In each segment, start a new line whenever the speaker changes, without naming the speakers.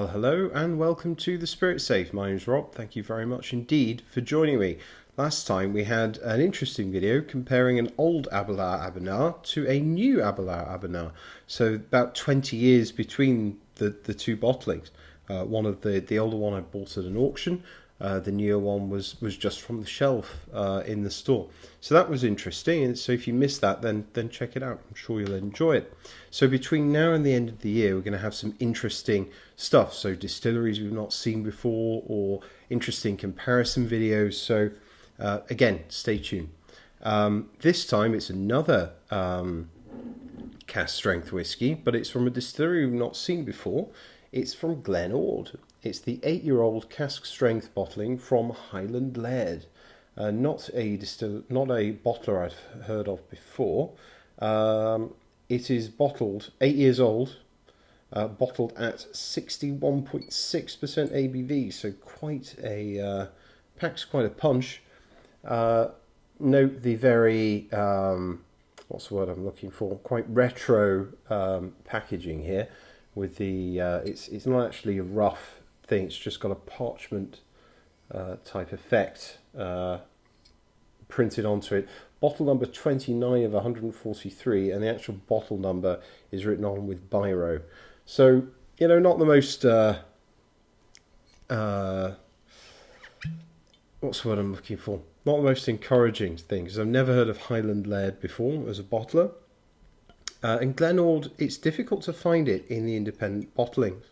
Well, hello and welcome to the Spirit Safe. My name's Rob. Thank you very much indeed for joining me. Last time we had an interesting video comparing an old Abelard Abanar to a new Abelard Abanar. So about 20 years between the two bottlings. One of the older one I bought at an auction. The newer one was just from the shelf in the store. So that was interesting. And so if you missed that, then check it out. I'm sure you'll enjoy it. So between now and the end of the year, we're going to have some interesting stuff. So distilleries we've not seen before, or interesting comparison videos. So again, stay tuned. This time it's another cask strength whiskey, but it's from a distillery we've not seen before. It's from Glen. It's the 8-year-old cask strength bottling from Highland Laird. Not a bottler I've heard of before. It is bottled 8 years old, bottled at 61.6% ABV, so packs quite a punch. Note the very what's the word I'm looking for? Quite retro packaging here. With the it's not actually a rough thing, it's just got a parchment type effect printed onto it. Bottle number 29 of 143, and the actual bottle number is written on with biro. So, not the most what's the word I'm looking for? Not the most encouraging thing, because I've never heard of Highland Laird before as a bottler. And Glen, it's difficult to find it in the independent bottlings.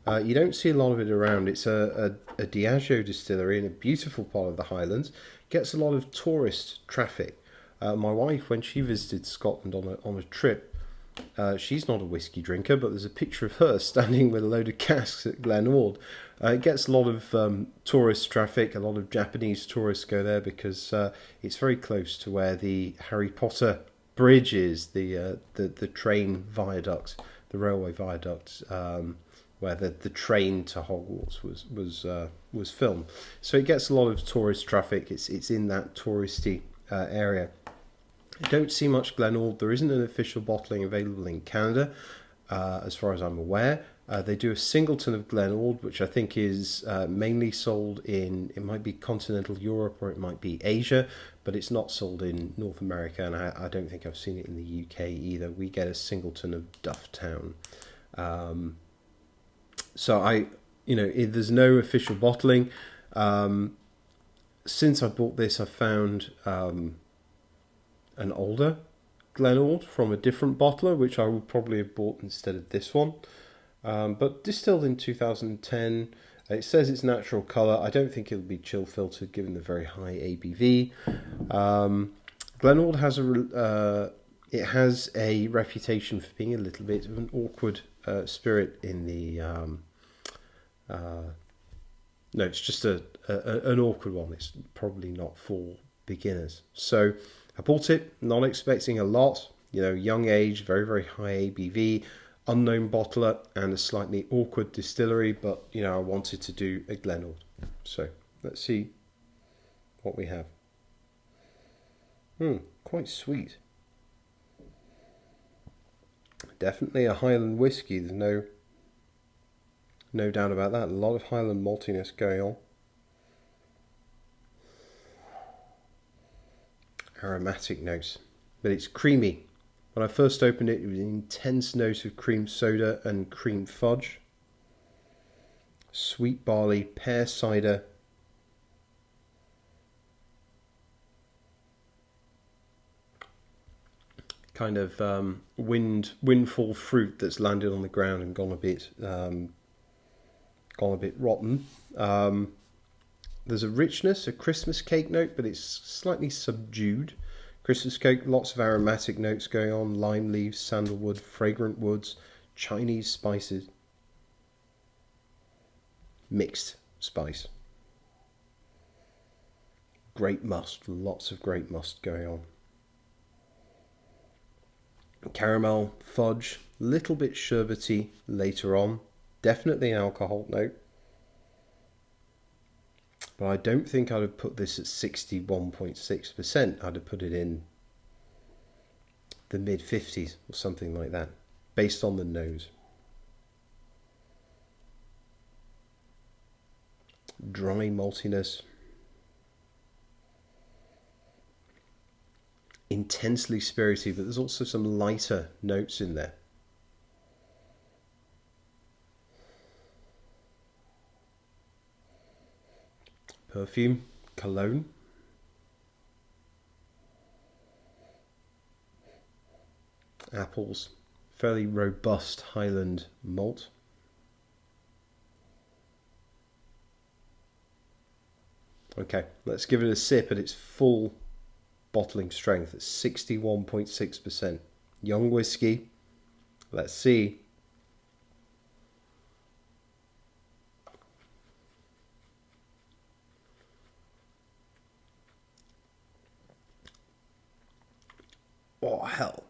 You don't see a lot of it around. It's a Diageo distillery in a beautiful part of the Highlands. Gets a lot of tourist traffic. My wife, when she visited Scotland on a trip, she's not a whiskey drinker, but there's a picture of her standing with a load of casks at Glen. It gets a lot of tourist traffic. A lot of Japanese tourists go there because it's very close to where the Harry Potter bridge is, the train viaduct, the railway viaduct, where the train to Hogwarts was filmed. So it gets a lot of tourist traffic. It's in that touristy area. I don't see much Glen. There isn't an official bottling available in Canada, as far as I'm aware. They do a singleton of Glen, which I think is mainly sold it might be continental Europe or it might be Asia, but it's not sold in North America, and I don't think I've seen it in the UK either. We get a singleton of Dufftown. So there's no official bottling. Since I bought this, I found an older Glen from a different bottler, which I would probably have bought instead of this one. But distilled in 2010. It says it's natural colour. I don't think it'll be chill filtered given the very high ABV. Glen has a reputation for being a little bit of an awkward spirit in the... no, it's just an awkward one. It's probably not for beginners. So I bought it, not expecting a lot. Young age, very, very high ABV. Unknown bottler and a slightly awkward distillery, but I wanted to do a Glen. So let's see what we have. Quite sweet. Definitely a Highland whiskey. There's no doubt about that. A lot of Highland maltiness going on. Aromatic notes, but it's creamy. When I first opened it, it was an intense note of cream soda and cream fudge. Sweet barley, pear cider. Kind of windfall fruit that's landed on the ground and gone a bit rotten. There's a richness, a Christmas cake note, but it's slightly subdued. Christmas cake, lots of aromatic notes going on, lime leaves, sandalwood, fragrant woods, Chinese spices, mixed spice. Grape must, lots of grape must going on. Caramel, fudge, little bit sherbety later on, definitely an alcohol note. But I don't think I'd have put this at 61.6%. I'd have put it in the mid-50s or something like that, based on the nose. dry maltiness, intensely spirity, but there's also some lighter notes in there. Perfume, cologne. Apples, fairly robust Highland malt. Okay, let's give it a sip at its full bottling strength at 61.6%. Young whiskey. Let's see. Oh, hell.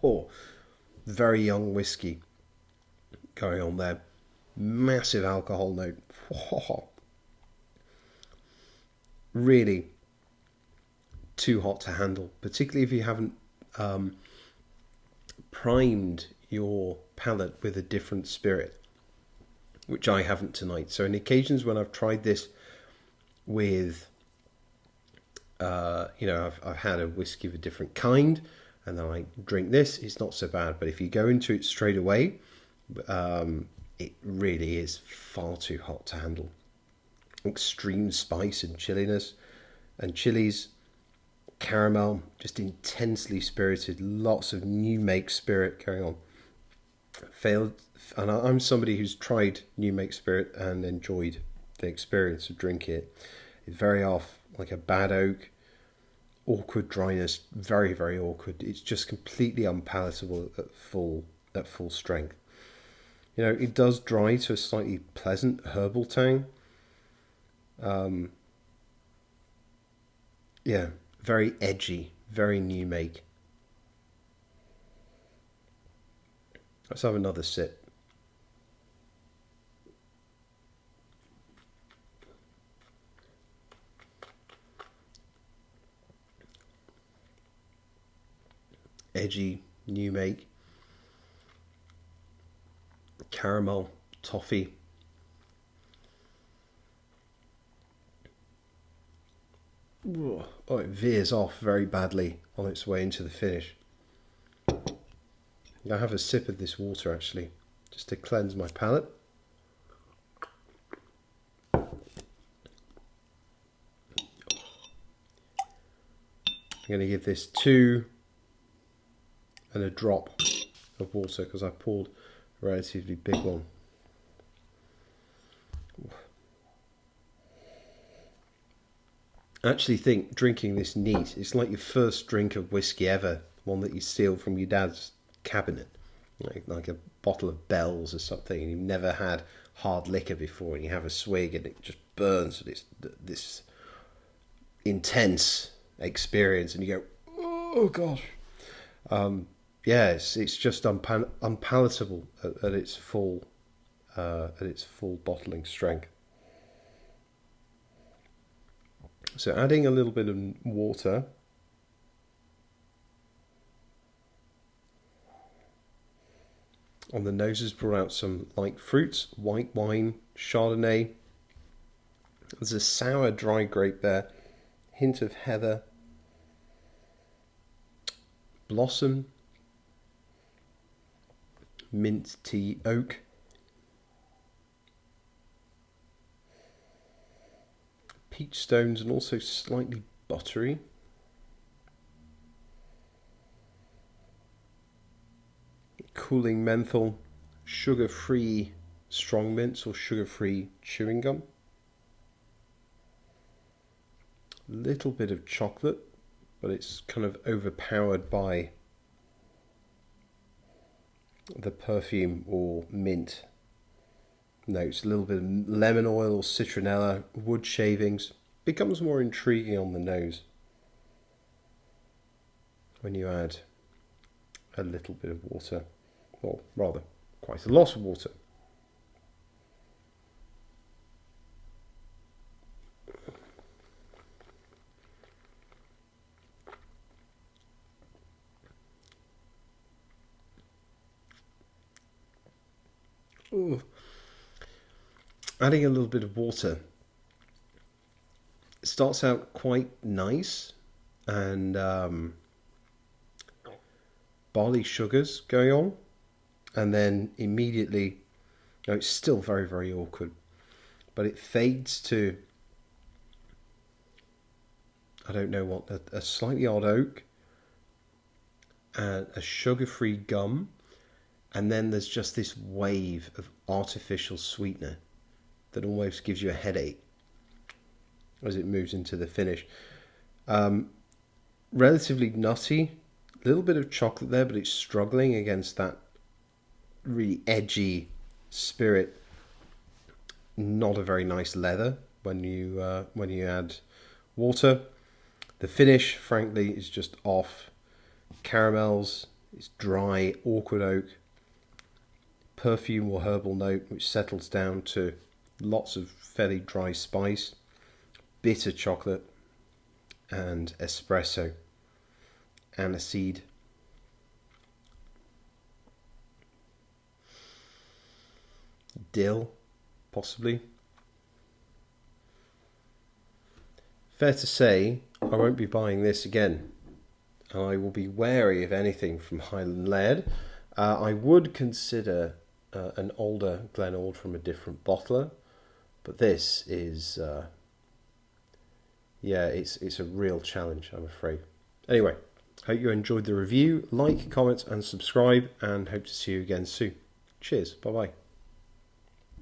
Oh, very young whiskey going on there. Massive alcohol note. Oh, really too hot to handle, particularly if you haven't primed your palate with a different spirit, which I haven't tonight. So in occasions when I've tried this with, I've had a whiskey of a different kind, and then I drink this, it's not so bad. But if you go into it straight away, it really is far too hot to handle. Extreme spice and chilliness, and chilies, caramel, just intensely spirited, lots of new make spirit going on. And I'm somebody who's tried new make spirit and enjoyed the experience of drinking it. It's very off, like a bad oak, awkward dryness, very, very awkward. It's just completely unpalatable at full strength. You know, it does dry to a slightly pleasant herbal tang. Yeah, very edgy, very new make. Let's have another sip. Edgy, new make. Caramel, toffee. Oh, it veers off very badly on its way into the finish. I'll have a sip of this water actually, just to cleanse my palate. I'm going to give this 2 and a drop of water because I poured a relatively big one. I actually think drinking this neat, it's like your first drink of whiskey ever, one that you steal from your dad's cabinet, like a bottle of Bell's or something, and you've never had hard liquor before, and you have a swig and it just burns with this intense experience, and you go, oh gosh. It's just unpalatable at its full bottling strength. So adding a little bit of water. On the noses, brought out some light fruits, white wine, Chardonnay. There's a sour dry grape there, hint of heather, blossom, mint tea, oak, peach stones, and also slightly buttery. Cooling menthol, sugar-free strong mints or sugar-free chewing gum. Little bit of chocolate, but it's kind of overpowered by the perfume or mint notes. A little bit of lemon oil or citronella, wood shavings. Becomes more intriguing on the nose when you add a little bit of water, or rather quite a lot of water. Ooh. Adding a little bit of water. It starts out quite nice, and barley sugars going on, and then immediately, it's still very, very awkward, but it fades to, I don't know what, a slightly odd oak, and a sugar-free gum, and then there's just this wave of artificial sweetener that almost gives you a headache as it moves into the finish. Relatively nutty, a little bit of chocolate there, but it's struggling against that really edgy spirit. Not a very nice leather when you add water. The finish, frankly, is just off. Caramels, it's dry, awkward oak. Perfume or herbal note, which settles down to lots of fairly dry spice, bitter chocolate, and espresso, aniseed. Dill, possibly. Fair to say, I won't be buying this again. I will be wary of anything from Highland Laird. I would consider an older Glen from a different bottler, but this is, it's a real challenge, I'm afraid. Anyway, hope you enjoyed the review. Like, comment, and subscribe, and hope to see you again soon. Cheers. Bye-bye.